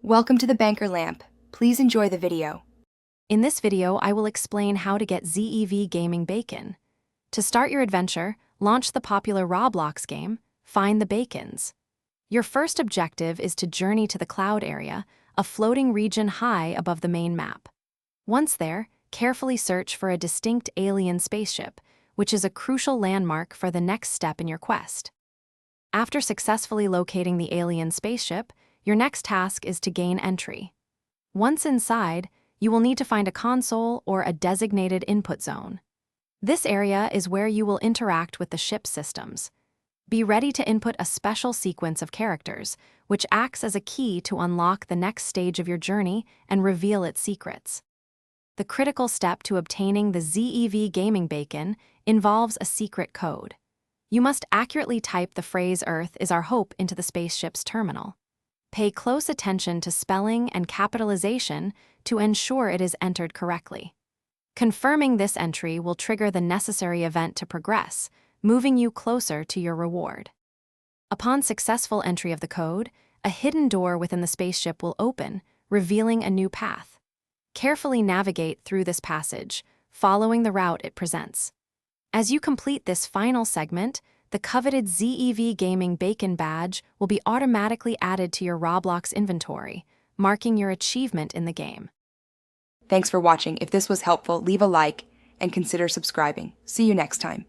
Welcome to the Banker Lamp. Please enjoy the video. In this video, I will explain how to get Zev Gaming Bacon. To start your adventure, launch the popular Roblox game, Find the Bacons. Your first objective is to journey to the cloud area, a floating region high above the main map. Once there, carefully search for a distinct alien spaceship, which is a crucial landmark for the next step in your quest. After successfully locating the alien spaceship, your next task is to gain entry. Once inside, you will need to find a console or a designated input zone. This area is where you will interact with the ship's systems. Be ready to input a special sequence of characters, which acts as a key to unlock the next stage of your journey and reveal its secrets. The critical step to obtaining the Zev Gaming Bacon involves a secret code. You must accurately type the phrase "Earth is our hope" into the spaceship's terminal. Pay close attention to spelling and capitalization to ensure it is entered correctly. Confirming this entry will trigger the necessary event to progress, moving you closer to your reward. Upon successful entry of the code, a hidden door within the spaceship will open, revealing a new path. Carefully navigate through this passage, following the route it presents. As you complete this final segment, the coveted Zev Gaming Bacon badge will be automatically added to your Roblox inventory, marking your achievement in the game. Thanks for watching. If this was helpful, leave a like and consider subscribing. See you next time.